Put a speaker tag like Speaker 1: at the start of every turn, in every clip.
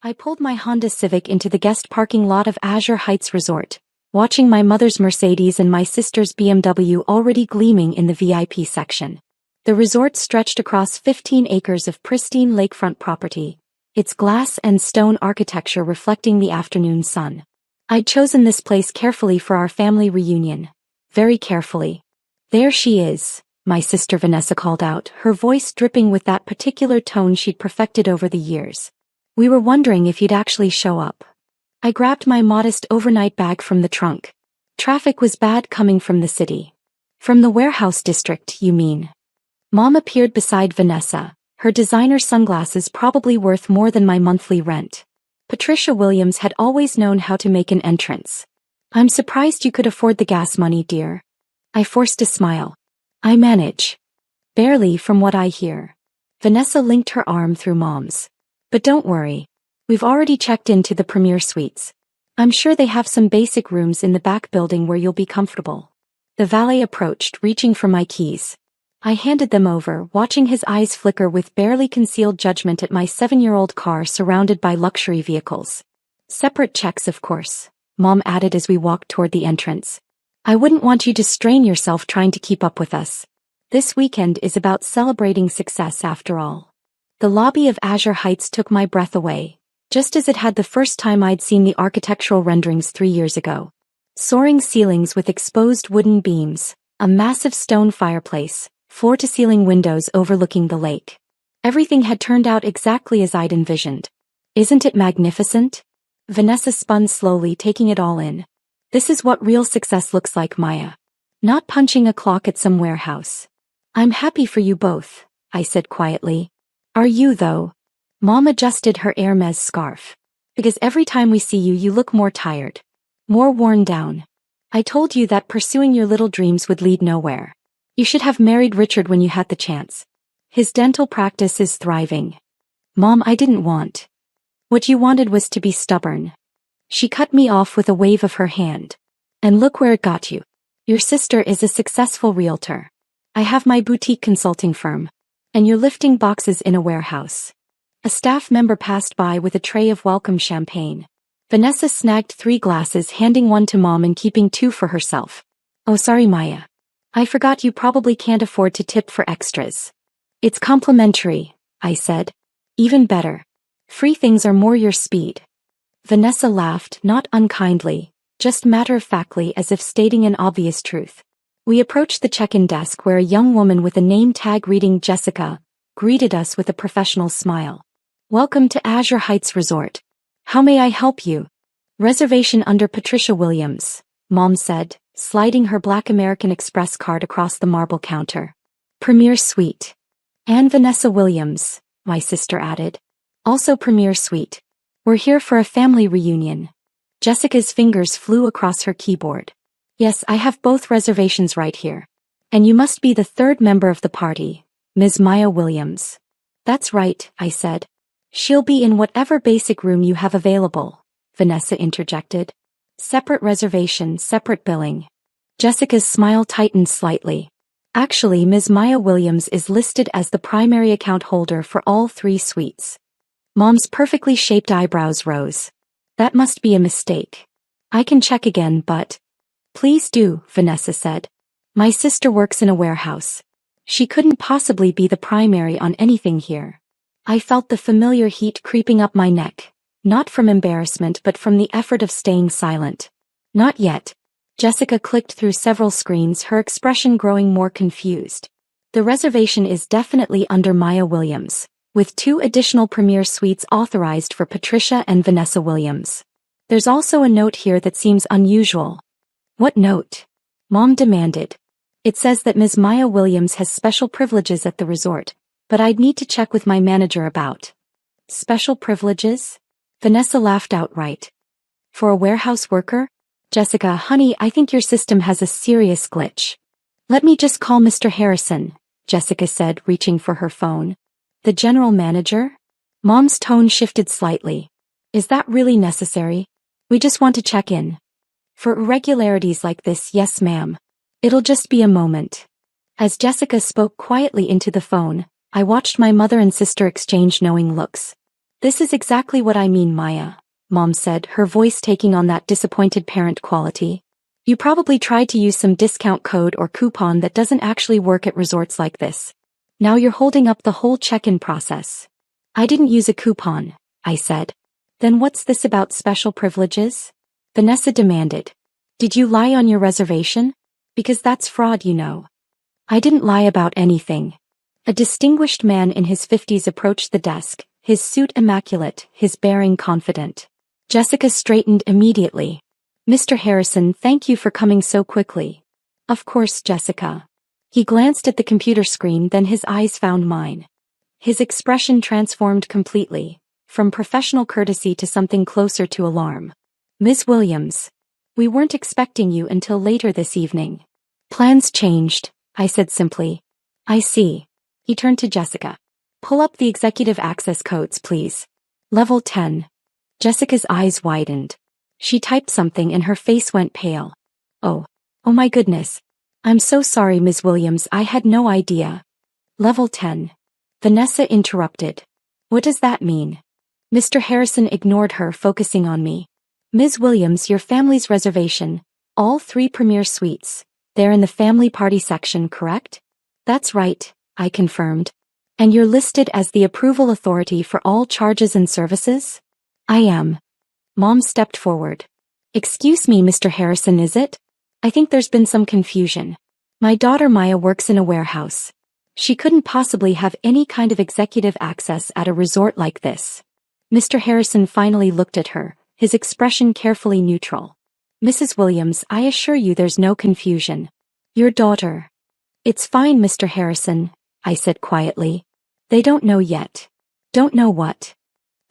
Speaker 1: I pulled my Honda Civic into the guest parking lot of Azure Heights Resort, watching my mother's Mercedes and my sister's BMW already gleaming in the VIP section. The resort stretched across 15 acres of pristine lakefront property, its glass and stone architecture reflecting the afternoon sun. I'd chosen this place carefully for our family reunion. Very carefully. There she is, my sister Vanessa called out, her voice dripping with that particular tone she'd perfected over the years. We were wondering if you'd actually show up. I grabbed my modest overnight bag from the trunk. Traffic was bad coming from the city. From the warehouse district, you mean? Mom appeared beside Vanessa, her designer sunglasses probably worth more than my monthly rent. Patricia Williams had always known how to make an entrance. I'm surprised you could afford the gas money, dear. I forced a smile. I manage. Barely, from what I hear. Vanessa linked her arm through Mom's. But don't worry. We've already checked into the premier suites. I'm sure they have some basic rooms in the back building where you'll be comfortable. The valet approached, reaching for my keys. I handed them over, watching his eyes flicker with barely concealed judgment at my 7-year-old car surrounded by luxury vehicles. Separate checks, of course, Mom added as we walked toward the entrance. I wouldn't want you to strain yourself trying to keep up with us. This weekend is about celebrating success after all. The lobby of Azure Heights took my breath away, just as it had the first time I'd seen the architectural renderings 3 years ago. Soaring ceilings with exposed wooden beams, a massive stone fireplace, floor-to-ceiling windows overlooking the lake. Everything had turned out exactly as I'd envisioned. Isn't it magnificent? Vanessa spun slowly, taking it all in. This is what real success looks like, Maya. Not punching a clock at some warehouse. I'm happy for you both, I said quietly. Are you, though? Mom adjusted her Hermes scarf. Because every time we see you, you look more tired. More worn down. I told you that pursuing your little dreams would lead nowhere. You should have married Richard when you had the chance. His dental practice is thriving. Mom, I didn't want. What you wanted was to be stubborn. She cut me off with a wave of her hand. And look where it got you. Your sister is a successful realtor. I have my boutique consulting firm. And you're lifting boxes in a warehouse. A staff member passed by with a tray of welcome champagne. Vanessa snagged 3 glasses, handing one to Mom and keeping 2 for herself. Oh, sorry, Maya. I forgot you probably can't afford to tip for extras. It's complimentary, I said. Even better. Free things are more your speed. Vanessa laughed, not unkindly, just matter-of-factly as if stating an obvious truth. We approached the check-in desk where a young woman with a name tag reading Jessica greeted us with a professional smile. Welcome to Azure Heights Resort. How may I help you? Reservation under Patricia Williams, Mom said, sliding her black American Express card across the marble counter. Premier Suite. And Vanessa Williams, my sister added. Also Premier Suite. We're here for a family reunion. Jessica's fingers flew across her keyboard. Yes, I have both reservations right here. And you must be the 3rd member of the party, Ms. Maya Williams. That's right, I said. She'll be in whatever basic room you have available, Vanessa interjected. Separate reservation, separate billing. Jessica's smile tightened slightly. Actually, Ms. Maya Williams is listed as the primary account holder for all 3 suites. Mom's perfectly shaped eyebrows rose. That must be a mistake. I can check again, but... Please do, Vanessa said. My sister works in a warehouse. She couldn't possibly be the primary on anything here. I felt the familiar heat creeping up my neck, not from embarrassment but from the effort of staying silent. Not yet. Jessica clicked through several screens, her expression growing more confused. The reservation is definitely under Maya Williams, with 2 additional premier suites authorized for Patricia and Vanessa Williams. There's also a note here that seems unusual. What note? Mom demanded. It says that Ms. Maya Williams has special privileges at the resort, but I'd need to check with my manager about. Special privileges? Vanessa laughed outright. For a warehouse worker? Jessica, honey, I think your system has a serious glitch. Let me just call Mr. Harrison, Jessica said, reaching for her phone. The general manager? Mom's tone shifted slightly. Is that really necessary? We just want to check in. For irregularities like this, yes ma'am. It'll just be a moment. As Jessica spoke quietly into the phone, I watched my mother and sister exchange knowing looks. This is exactly what I mean, Maya, Mom said, her voice taking on that disappointed parent quality. You probably tried to use some discount code or coupon that doesn't actually work at resorts like this. Now you're holding up the whole check-in process. I didn't use a coupon, I said. Then what's this about special privileges? Vanessa demanded. Did you lie on your reservation? Because that's fraud, you know. I didn't lie about anything. A distinguished man in his 50s approached the desk, his suit immaculate, his bearing confident. Jessica straightened immediately. Mr. Harrison, thank you for coming so quickly. Of course, Jessica. He glanced at the computer screen, then his eyes found mine. His expression transformed completely, from professional courtesy to something closer to alarm. Ms. Williams. We weren't expecting you until later this evening. Plans changed, I said simply. I see. He turned to Jessica. Pull up the executive access codes, please. Level 10. Jessica's eyes widened. She typed something and her face went pale. Oh my goodness. I'm so sorry, Ms. Williams, I had no idea. Level 10. Vanessa interrupted. What does that mean? Mr. Harrison ignored her, focusing on me. Ms. Williams, your family's reservation, all 3 premier suites, they're in the family party section, correct? That's right, I confirmed. And you're listed as the approval authority for all charges and services? I am. Mom stepped forward. Excuse me, Mr. Harrison, is it? I think there's been some confusion. My daughter Maya works in a warehouse. She couldn't possibly have any kind of executive access at a resort like this. Mr. Harrison finally looked at her, his expression carefully neutral. Mrs. Williams, I assure you there's no confusion. Your daughter. It's fine, Mr. Harrison, I said quietly. They don't know yet. Don't know what?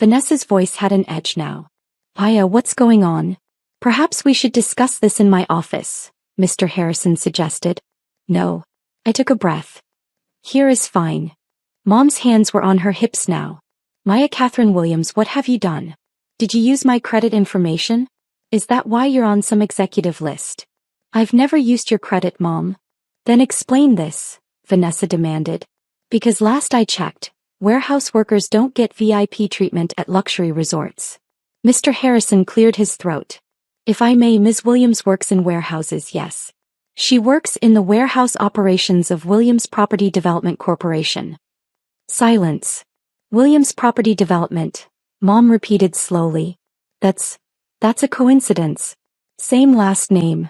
Speaker 1: Vanessa's voice had an edge now. Maya, what's going on? Perhaps we should discuss this in my office, Mr. Harrison suggested. No. I took a breath. Here is fine. Mom's hands were on her hips now. Maya Catherine Williams, what have you done? Did you use my credit information? Is that why you're on some executive list? I've never used your credit, Mom. Then explain this, Vanessa demanded. Because last I checked, warehouse workers don't get VIP treatment at luxury resorts. Mr. Harrison cleared his throat. If I may, Ms. Williams works in warehouses, yes. She works in the warehouse operations of Williams Property Development Corporation. Silence. Williams Property Development, Mom repeated slowly. That's a coincidence. Same last name.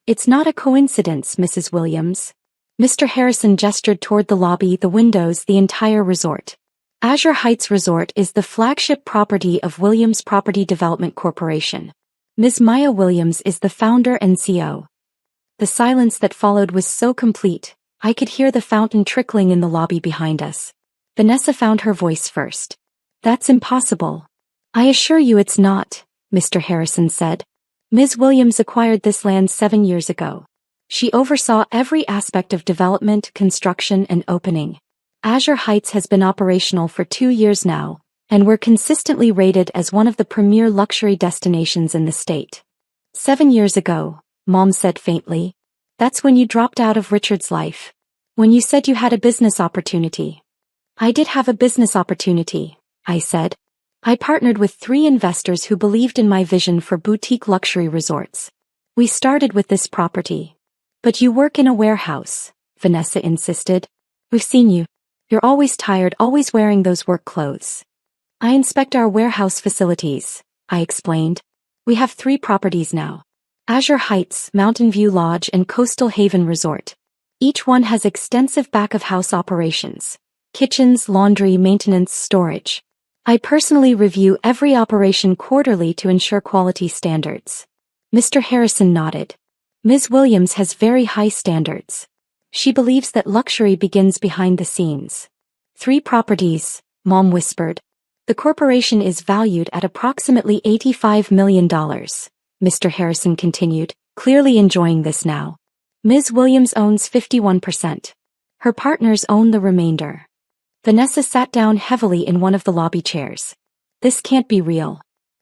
Speaker 1: It's not a coincidence, Mrs. Williams. Mr. Harrison gestured toward the lobby, the windows, the entire resort. Azure Heights Resort is the flagship property of Williams Property Development Corporation. Ms. Maya Williams is the founder and CEO. The silence that followed was so complete, I could hear the fountain trickling in the lobby behind us. Vanessa found her voice first. That's impossible. I assure you it's not, Mr. Harrison said. Ms. Williams acquired this land 7 years ago. She oversaw every aspect of development, construction, and opening. Azure Heights has been operational for 2 years now, and we're consistently rated as one of the premier luxury destinations in the state. 7 years ago, Mom said faintly. That's when you dropped out of Richard's life. When you said you had a business opportunity. I did have a business opportunity, I said. I partnered with 3 investors who believed in my vision for boutique luxury resorts. We started with this property. But you work in a warehouse, Vanessa insisted. We've seen you. You're always tired, always wearing those work clothes. I inspect our warehouse facilities, I explained. We have 3 properties now. Azure Heights, Mountain View Lodge, and Coastal Haven Resort. Each one has extensive back-of-house operations. Kitchens, laundry, maintenance, storage. I personally review every operation quarterly to ensure quality standards. Mr. Harrison nodded. Ms. Williams has very high standards. She believes that luxury begins behind the scenes. 3 properties, Mom whispered. The corporation is valued at approximately $85 million, Mr. Harrison continued, clearly enjoying this now. Ms. Williams owns 51%. Her partners own the remainder. Vanessa sat down heavily in one of the lobby chairs. This can't be real.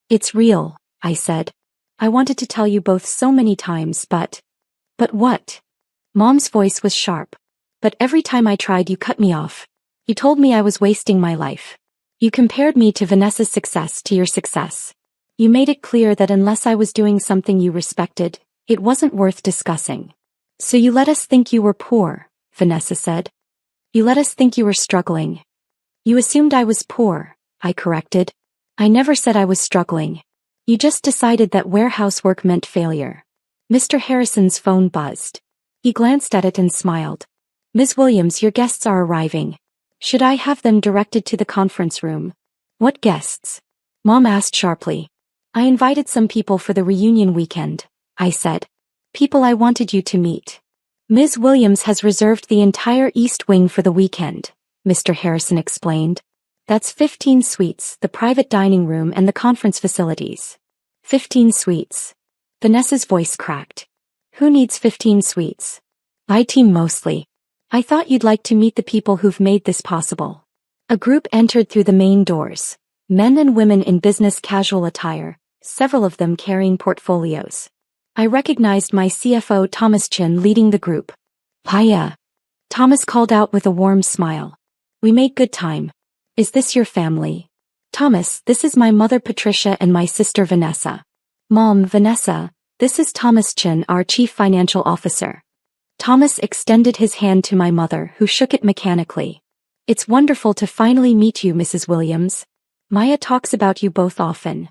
Speaker 1: It's real, I said. I wanted to tell you both so many times, but what? Mom's voice was sharp. But every time I tried, you cut me off. You told me I was wasting my life. You compared me to Vanessa's success to your success. You made it clear that unless I was doing something you respected, it wasn't worth discussing. So you let us think you were poor, Vanessa said. You let us think you were struggling. You assumed I was poor, I corrected. I never said I was struggling. You just decided that warehouse work meant failure. Mr. Harrison's phone buzzed. He glanced at it and smiled. Ms. Williams, your guests are arriving. Should I have them directed to the conference room? What guests? Mom asked sharply. I invited some people for the reunion weekend, I said. People I wanted you to meet. Ms. Williams has reserved the entire East Wing for the weekend, Mr. Harrison explained. That's 15 suites, the private dining room and the conference facilities. 15 suites. Vanessa's voice cracked. Who needs 15 suites? My team mostly. I thought you'd like to meet the people who've made this possible. A group entered through the main doors. Men and women in business casual attire, several of them carrying portfolios. I recognized my CFO Thomas Chin leading the group. Hiya. Thomas called out with a warm smile. We made good time. Is this your family? Thomas, this is my mother Patricia and my sister Vanessa. Mom, Vanessa, this is Thomas Chin, our chief financial officer. Thomas extended his hand to my mother, who shook it mechanically. It's wonderful to finally meet you, Mrs. Williams. Maya talks about you both often.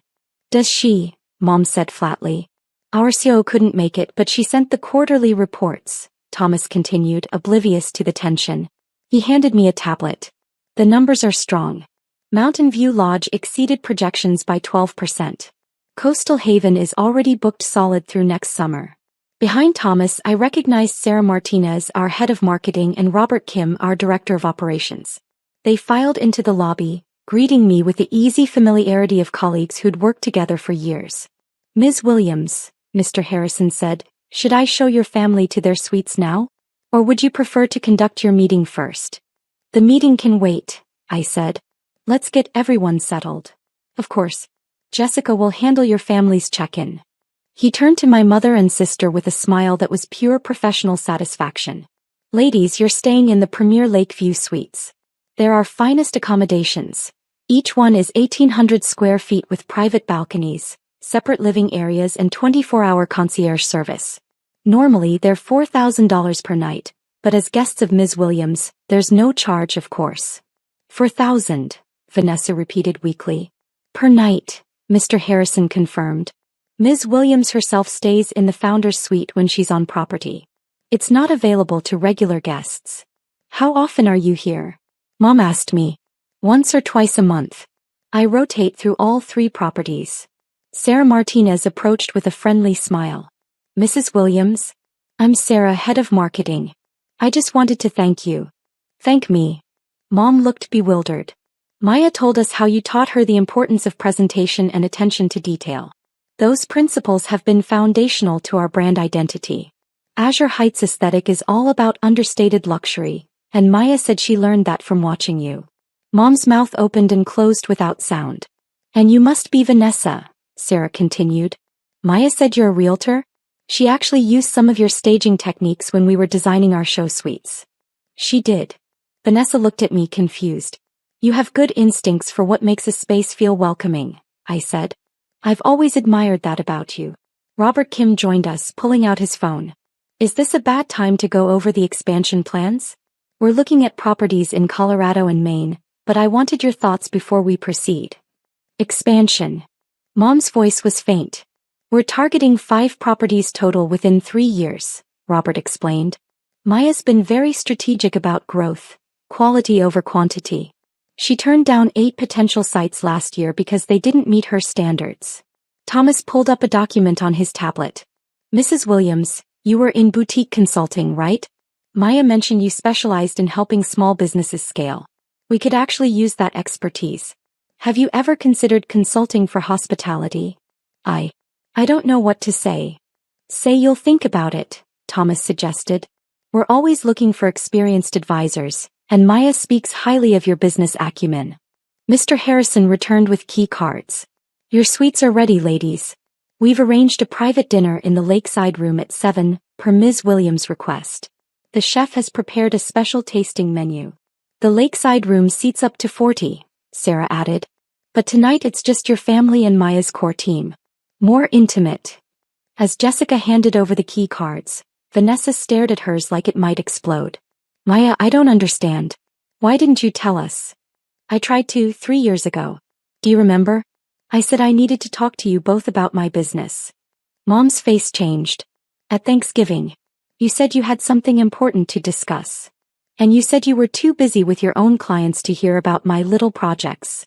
Speaker 1: Does she? Mom said flatly. Our CEO couldn't make it, but she sent the quarterly reports, Thomas continued, oblivious to the tension. He handed me a tablet. The numbers are strong. Mountain View Lodge exceeded projections by 12%. Coastal Haven is already booked solid through next summer. Behind Thomas, I recognized Sarah Martinez, our head of marketing, and Robert Kim, our director of operations. They filed into the lobby, greeting me with the easy familiarity of colleagues who'd worked together for years. Ms. Williams, Mr. Harrison said, should I show your family to their suites now? Or would you prefer to conduct your meeting first? The meeting can wait, I said. Let's get everyone settled. Of course. Jessica will handle your family's check-in. He turned to my mother and sister with a smile that was pure professional satisfaction. Ladies, you're staying in the premier Lakeview suites. They're our finest accommodations. Each one is 1,800 square feet with private balconies, separate living areas and 24-hour concierge service. Normally they're $4,000 per night, but as guests of Ms. Williams, there's no charge, of course. 4,000, Vanessa repeated weakly. Per night, Mr. Harrison confirmed. Ms. Williams herself stays in the founder's suite when she's on property. It's not available to regular guests. How often are you here? Mom asked me. Once or twice a month. I rotate through all 3 properties. Sarah Martinez approached with a friendly smile. Mrs. Williams? I'm Sarah, head of marketing. I just wanted to thank you. Thank me. Mom looked bewildered. Maya told us how you taught her the importance of presentation and attention to detail. Those principles have been foundational to our brand identity. Azure Heights aesthetic is all about understated luxury, and Maya said she learned that from watching you. Mom's mouth opened and closed without sound. And you must be Vanessa, Sarah continued. Maya said you're a realtor? She actually used some of your staging techniques when we were designing our show suites. She did. Vanessa looked at me confused. You have good instincts for what makes a space feel welcoming, I said. I've always admired that about you. Robert Kim joined us, pulling out his phone. Is this a bad time to go over the expansion plans? We're looking at properties in Colorado and Maine, but I wanted your thoughts before we proceed. Expansion. Mom's voice was faint. We're targeting 5 properties total within 3 years, Robert explained. Maya's been very strategic about growth, quality over quantity. She turned down 8 potential sites last year because they didn't meet her standards. Thomas pulled up a document on his tablet. Mrs. Williams, you were in boutique consulting, right? Maya mentioned you specialized in helping small businesses scale. We could actually use that expertise. Have you ever considered consulting for hospitality? I don't know what to say. Say you'll think about it, Thomas suggested. We're always looking for experienced advisors, and Maya speaks highly of your business acumen. Mr. Harrison returned with key cards. Your suites are ready, ladies. We've arranged a private dinner in the lakeside room at 7, per Ms. Williams' request. The chef has prepared a special tasting menu. The lakeside room seats up to 40, Sarah added. But tonight it's just your family and Maya's core team. More intimate. As Jessica handed over the key cards, Vanessa stared at hers like it might explode. Maya, I don't understand. Why didn't you tell us? I tried to 3 years ago. Do you remember? I said I needed to talk to you both about my business. Mom's face changed. At Thanksgiving, you said you had something important to discuss. And you said you were too busy with your own clients to hear about my little projects.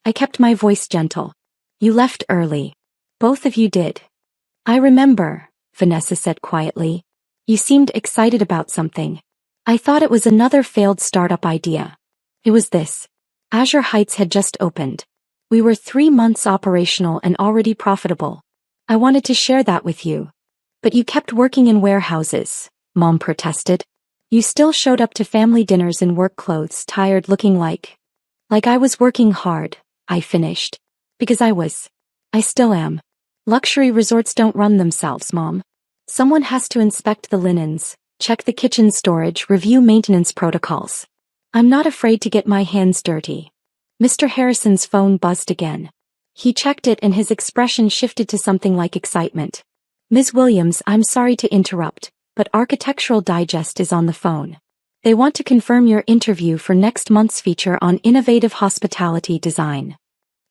Speaker 1: I kept my voice gentle. You left early. Both of you did. I remember, Vanessa said quietly. You seemed excited about something. I thought it was another failed startup idea. It was this. Azure Heights had just opened. We were 3 months operational and already profitable. I wanted to share that with you. But you kept working in warehouses, Mom protested. You still showed up to family dinners in work clothes, tired, looking like I was working hard, I finished. Because I still am. Luxury resorts don't run themselves, Mom. Someone has to inspect the linens, check the kitchen storage, review maintenance protocols. I'm not afraid to get my hands dirty. Mr. Harrison's phone buzzed again. He checked it and his expression shifted to something like excitement. Ms. Williams, I'm sorry to interrupt, but Architectural Digest is on the phone. They want to confirm your interview for next month's feature on innovative hospitality design.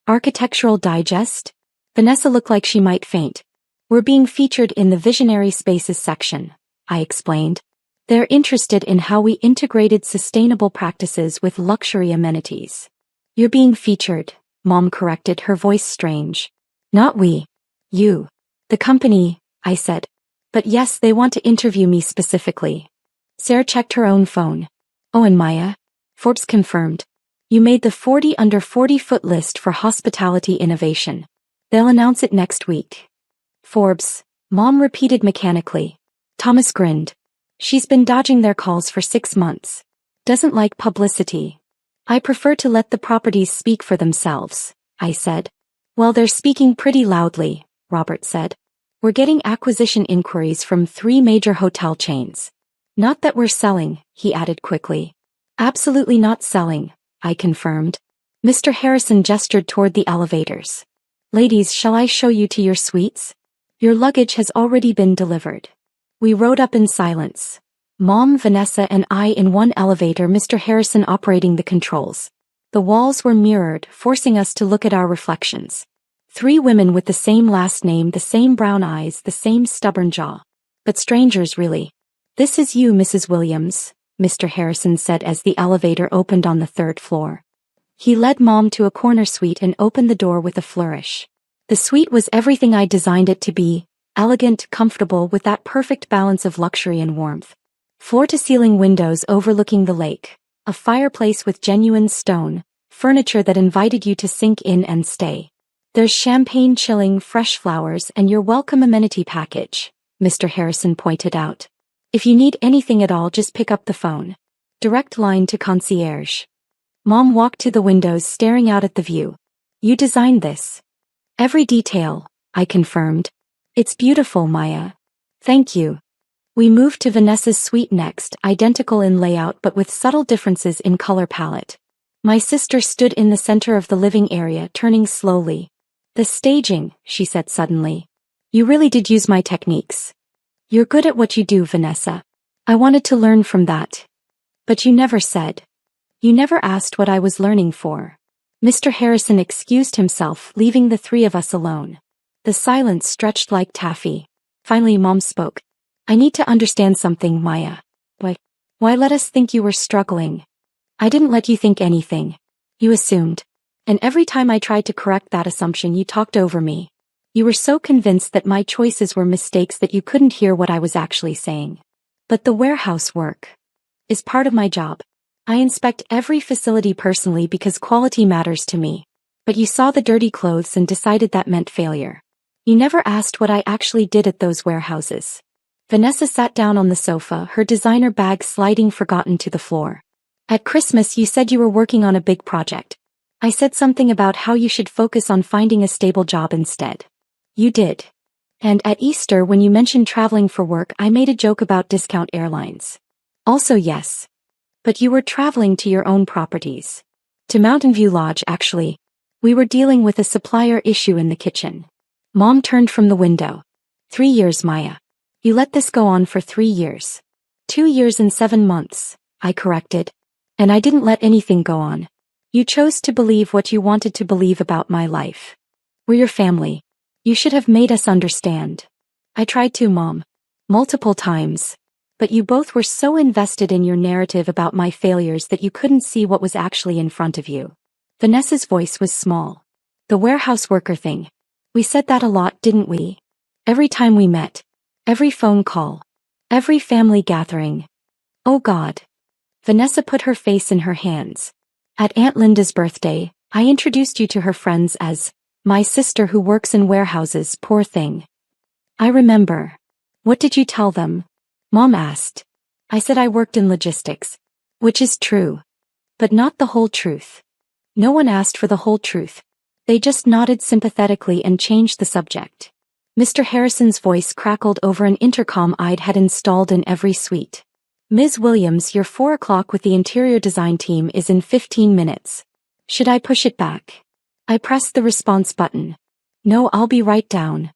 Speaker 1: Architectural Digest? Vanessa looked like she might faint. We're being featured in the Visionary Spaces section, I explained. They're interested in how we integrated sustainable practices with luxury amenities. You're being featured, Mom corrected, her voice strange. Not we. You. The company, I said. But yes, they want to interview me specifically. Sarah checked her own phone. Oh, and Maya? Forbes confirmed. You made the 40 under 40-foot list for hospitality innovation. They'll announce it next week. Forbes, Mom repeated mechanically. Thomas grinned. She's been dodging their calls for 6 months. Doesn't like publicity. I prefer to let the properties speak for themselves, I said. Well, they're speaking pretty loudly, Robert said. We're getting acquisition inquiries from 3 major hotel chains. Not that we're selling, he added quickly. Absolutely not selling, I confirmed. Mr. Harrison gestured toward the elevators. Ladies, shall I show you to your suites? Your luggage has already been delivered. We rode up in silence. Mom, Vanessa and I in one elevator, Mr. Harrison operating the controls. The walls were mirrored, forcing us to look at our reflections. 3 women with the same last name, the same brown eyes, the same stubborn jaw. But strangers, really. This is you, Mrs. Williams, Mr. Harrison said as the elevator opened on the 3rd floor. He led Mom to a corner suite and opened the door with a flourish. The suite was everything I designed it to be, elegant, comfortable, with that perfect balance of luxury and warmth. Floor-to-ceiling windows overlooking the lake, a fireplace with genuine stone, furniture that invited you to sink in and stay. There's champagne, chilling, fresh flowers, and your welcome amenity package, Mr. Harrison pointed out. If you need anything at all, just pick up the phone. Direct line to concierge. Mom walked to the windows, staring out at the view. You designed this. Every detail, I confirmed. It's beautiful, Maya. Thank you. We moved to Vanessa's suite next, identical in layout but with subtle differences in color palette. My sister stood in the center of the living area, turning slowly. The staging, she said suddenly. You really did use my techniques. You're good at what you do, Vanessa. I wanted to learn from that. But you never said. You never asked what I was learning for. Mr. Harrison excused himself, leaving the 3 of us alone. The silence stretched like taffy. Finally, Mom spoke. I need to understand something, Maya. Why let us think you were struggling? I didn't let you think anything. You assumed. And every time I tried to correct that assumption, you talked over me. You were so convinced that my choices were mistakes that you couldn't hear what I was actually saying. But the warehouse work is part of my job. I inspect every facility personally because quality matters to me. But you saw the dirty clothes and decided that meant failure. You never asked what I actually did at those warehouses. Vanessa sat down on the sofa, her designer bag sliding forgotten to the floor. At Christmas you said you were working on a big project. I said something about how you should focus on finding a stable job instead. You did. And at Easter when you mentioned traveling for work, I made a joke about discount airlines. Also yes. But you were traveling to your own properties. To Mountain View Lodge, actually. We were dealing with a supplier issue in the kitchen. Mom turned from the window. 3 years, Maya. You let this go on for 3 years. 2 years and 7 months, I corrected. And I didn't let anything go on. You chose to believe what you wanted to believe about my life. We're your family. You should have made us understand. I tried to, Mom. Multiple times. But you both were so invested in your narrative about my failures that you couldn't see what was actually in front of you. Vanessa's voice was small. The warehouse worker thing. We said that a lot, didn't we? Every time we met. Every phone call. Every family gathering. Oh God. Vanessa put her face in her hands. At Aunt Linda's birthday, I introduced you to her friends as my sister who works in warehouses, poor thing. I remember. What did you tell them? Mom asked. I said I worked in logistics. Which is true. But not the whole truth. No one asked for the whole truth. They just nodded sympathetically and changed the subject. Mr. Harrison's voice crackled over an intercom I'd had installed in every suite. Ms. Williams, your 4 o'clock with the interior design team is in 15 minutes. Should I push it back? I pressed the response button. No, I'll be right down.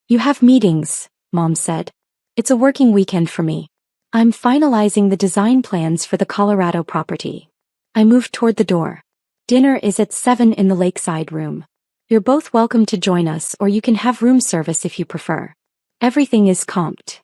Speaker 1: You have meetings, Mom said. It's a working weekend for me. I'm finalizing the design plans for the Colorado property. I moved toward the door. Dinner is at 7 in the lakeside room. You're both welcome to join us, or you can have room service if you prefer. Everything is comped.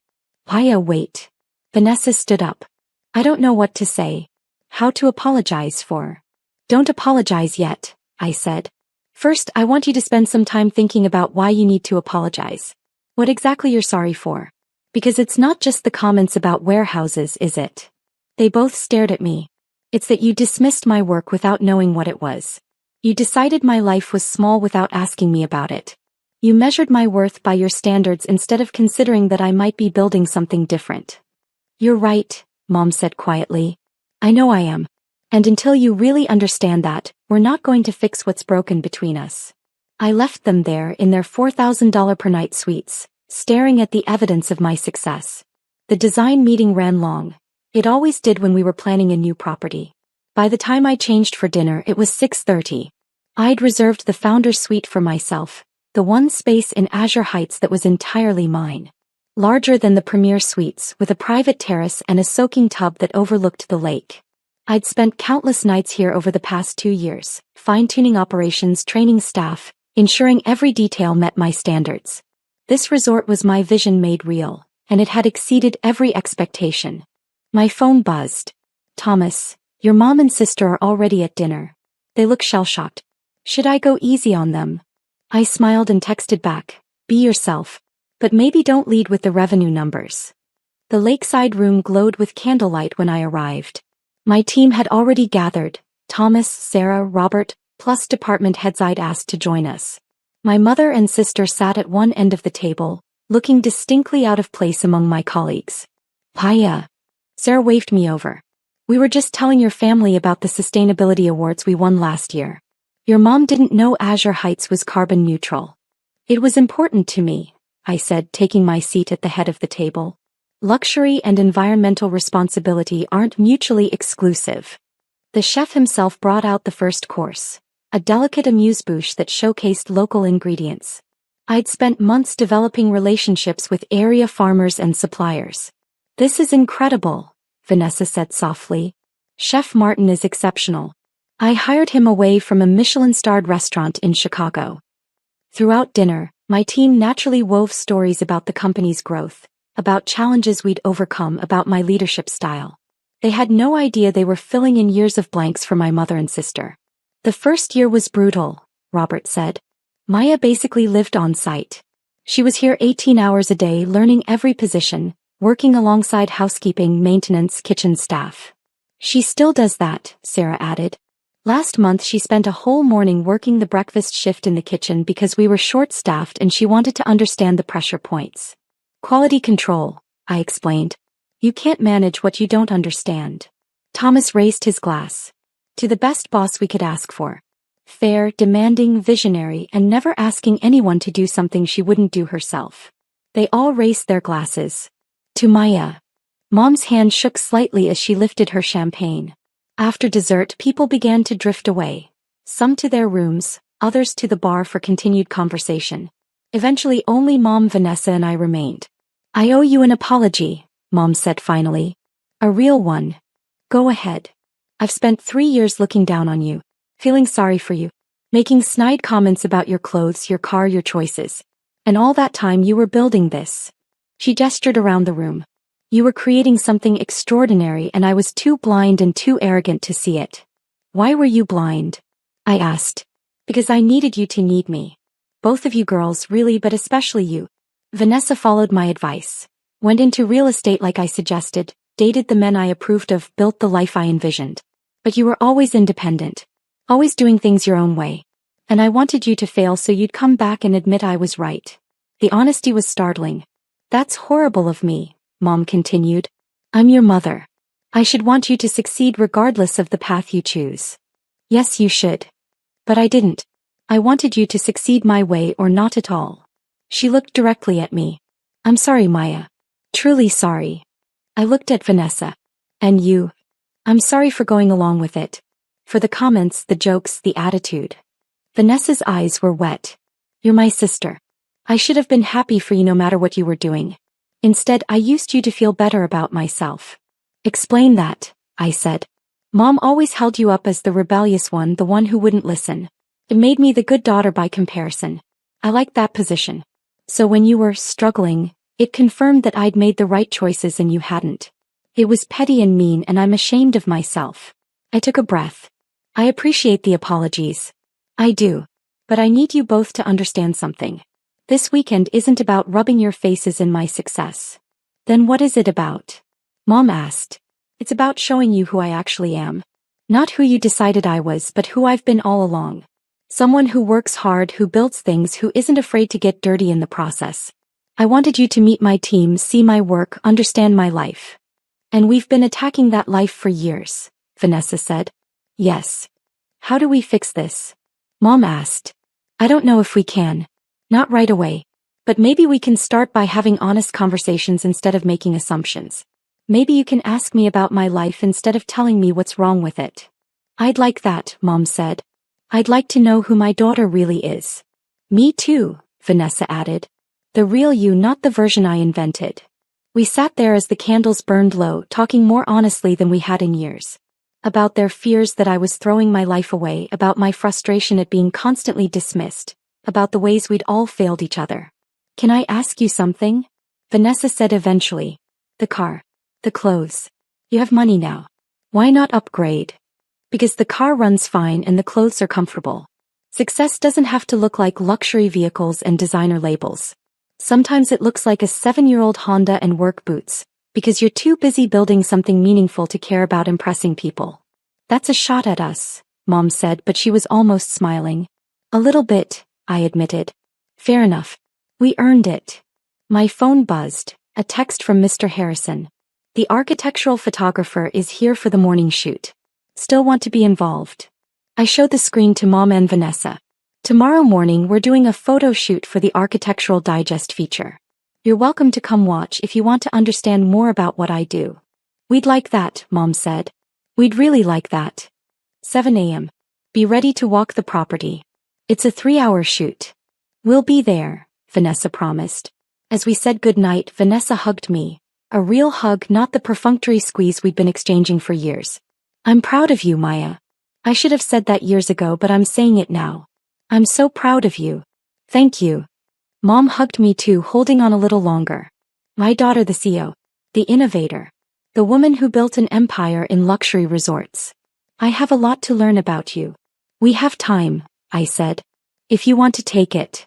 Speaker 1: Maya, wait. Vanessa stood up. I don't know what to say. How to apologize for. Don't apologize yet, I said. First, I want you to spend some time thinking about why you need to apologize. What exactly you're sorry for. Because it's not just the comments about warehouses, is it? They both stared at me. It's that you dismissed my work without knowing what it was. You decided my life was small without asking me about it. You measured my worth by your standards instead of considering that I might be building something different. You're right, Mom said quietly. I know I am. And until you really understand that, we're not going to fix what's broken between us. I left them there in their $4,000 per night suites, staring at the evidence of my success. The design meeting ran long. It always did when we were planning a new property. By the time I changed for dinner, it was 6:30. I'd reserved the founder's suite for myself, the one space in Azure Heights that was entirely mine. Larger than the premier suites, with a private terrace and a soaking tub that overlooked the lake. I'd spent countless nights here over the past 2 years, fine-tuning operations, training staff, ensuring every detail met my standards. This resort was my vision made real, and it had exceeded every expectation. My phone buzzed. Thomas, your mom and sister are already at dinner. They look shell-shocked. Should I go easy on them? I smiled and texted back, be yourself. But maybe don't lead with the revenue numbers. The lakeside room glowed with candlelight when I arrived. My team had already gathered, Thomas, Sarah, Robert, plus department heads I'd asked to join us. My mother and sister sat at one end of the table, looking distinctly out of place among my colleagues. Hiya. Sarah waved me over. We were just telling your family about the sustainability awards we won last year. Your mom didn't know Azure Heights was carbon neutral. It was important to me, I said, taking my seat at the head of the table. Luxury and environmental responsibility aren't mutually exclusive. The chef himself brought out the first course, a delicate amuse-bouche that showcased local ingredients. I'd spent months developing relationships with area farmers and suppliers. This is incredible, Vanessa said softly. Chef Martin is exceptional. I hired him away from a Michelin-starred restaurant in Chicago. Throughout dinner, my team naturally wove stories about the company's growth, about challenges we'd overcome, about my leadership style. They had no idea they were filling in years of blanks for my mother and sister. The first year was brutal, Robert said. Maya basically lived on site. She was here 18 hours a day learning every position, working alongside housekeeping, maintenance, kitchen staff. She still does that, Sarah added. Last month she spent a whole morning working the breakfast shift in the kitchen because we were short-staffed and she wanted to understand the pressure points. Quality control, I explained. You can't manage what you don't understand. Thomas raised his glass. To the best boss we could ask for. Fair, demanding, visionary, and never asking anyone to do something she wouldn't do herself. They all raised their glasses. To Maya. Mom's hand shook slightly as she lifted her champagne. After dessert, people began to drift away. Some to their rooms, others to the bar for continued conversation. Eventually only Mom, Vanessa and I remained. "I owe you an apology," Mom said finally. "A real one. Go ahead. I've spent 3 years looking down on you, feeling sorry for you, making snide comments about your clothes, your car, your choices. And all that time you were building this." She gestured around the room. "You were creating something extraordinary and I was too blind and too arrogant to see it." "Why were you blind?" I asked. "Because I needed you to need me. Both of you girls, really, but especially you." Vanessa followed my advice. Went into real estate like I suggested, dated the men I approved of, built the life I envisioned. But you were always independent. Always doing things your own way. And I wanted you to fail so you'd come back and admit I was right. The honesty was startling. "That's horrible of me," Mom continued. "I'm your mother. I should want you to succeed regardless of the path you choose." "Yes, you should. But I didn't. I wanted you to succeed my way or not at all." She looked directly at me. "I'm sorry, Maya. Truly sorry." I looked at Vanessa. "And you?" "I'm sorry for going along with it. For the comments, the jokes, the attitude." Vanessa's eyes were wet. "You're my sister. I should have been happy for you no matter what you were doing. Instead, I used you to feel better about myself." "Explain that," I said. "Mom always held you up as the rebellious one, the one who wouldn't listen. It made me the good daughter by comparison. I liked that position. So when you were struggling, it confirmed that I'd made the right choices and you hadn't. It was petty and mean and I'm ashamed of myself." I took a breath. "I appreciate the apologies. I do. But I need you both to understand something. This weekend isn't about rubbing your faces in my success." "Then what is it about?" Mom asked. "It's about showing you who I actually am. Not who you decided I was, but who I've been all along. Someone who works hard, who builds things, who isn't afraid to get dirty in the process. I wanted you to meet my team, see my work, understand my life. And we've been attacking that life for years," Vanessa said. "Yes. How do we fix this?" Mom asked. "I don't know if we can. Not right away. But maybe we can start by having honest conversations instead of making assumptions. Maybe you can ask me about my life instead of telling me what's wrong with it." "I'd like that," Mom said. "I'd like to know who my daughter really is." "Me too," Vanessa added. "The real you, not the version I invented." We sat there as the candles burned low, talking more honestly than we had in years. About their fears that I was throwing my life away, about my frustration at being constantly dismissed, about the ways we'd all failed each other. "Can I ask you something?" Vanessa said eventually. "The car. The clothes. You have money now. Why not upgrade?" "Because the car runs fine and the clothes are comfortable. Success doesn't have to look like luxury vehicles and designer labels. Sometimes it looks like a 7-year-old Honda and work boots, because you're too busy building something meaningful to care about impressing people." "That's a shot at us," Mom said, but she was almost smiling. "A little bit," I admitted. "Fair enough. We earned it." My phone buzzed, a text from Mr. Harrison. "The architectural photographer is here for the morning shoot. Still want to be involved?" I showed the screen to Mom and Vanessa. "Tomorrow morning we're doing a photo shoot for the Architectural Digest feature. You're welcome to come watch if you want to understand more about what I do." "We'd like that," Mom said. "We'd really like that." 7 a.m. Be ready to walk the property. It's a 3-hour shoot. "We'll be there," Vanessa promised. As we said goodnight, Vanessa hugged me. A real hug, not the perfunctory squeeze we'd been exchanging for years. "I'm proud of you, Maya. I should have said that years ago, but I'm saying it now. I'm so proud of you." "Thank you." Mom hugged me too, holding on a little longer. "My daughter, the CEO. The innovator. The woman who built an empire in luxury resorts. I have a lot to learn about you." "We have time," I said. "If you want to take it."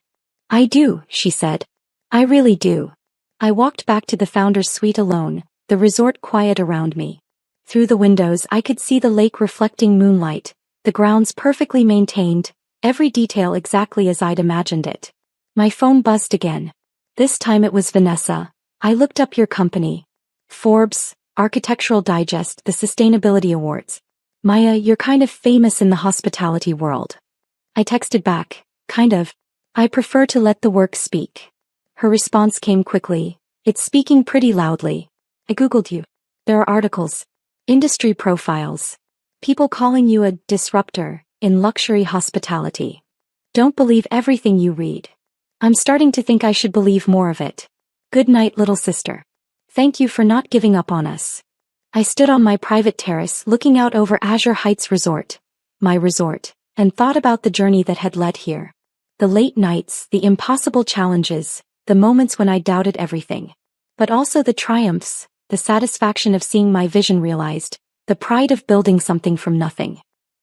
Speaker 1: "I do," she said. "I really do." I walked back to the founder's suite alone, the resort quiet around me. Through the windows I could see the lake reflecting moonlight, the grounds perfectly maintained, every detail exactly as I'd imagined it. My phone buzzed again. This time it was Vanessa. "I looked up your company. Forbes, Architectural Digest, the Sustainability Awards. Maya, you're kind of famous in the hospitality world." I texted back, "Kind of. I prefer to let the work speak." Her response came quickly. "It's speaking pretty loudly. I googled you. There are articles. Industry profiles. People calling you a disruptor in luxury hospitality. Don't believe everything you read. I'm starting to think I should believe more of it. Good night, little sister. Thank you for not giving up on us. I stood on my private terrace looking out over Azure Heights Resort, my resort, and thought about the journey that had led here. The late nights, the impossible challenges, the moments when I doubted everything. But also the triumphs, the satisfaction of seeing my vision realized, the pride of building something from nothing.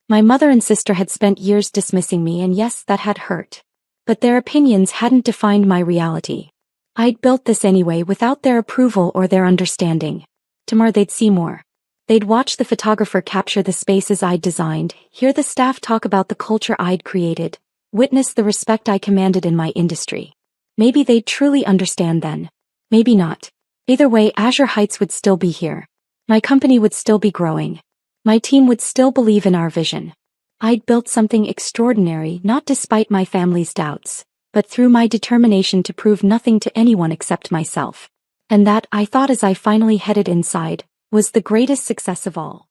Speaker 1: My mother and sister had spent years dismissing me, and yes, that had hurt. But their opinions hadn't defined my reality. I'd built this anyway without their approval or their understanding. Tomorrow they'd see more. They'd watch the photographer capture the spaces I'd designed, hear the staff talk about the culture I'd created, witness the respect I commanded in my industry. Maybe they'd truly understand then. Maybe not. Either way, Azure Heights would still be here. My company would still be growing. My team would still believe in our vision. I'd built something extraordinary, not despite my family's doubts, but through my determination to prove nothing to anyone except myself. And that, I thought as I finally headed inside, was the greatest success of all.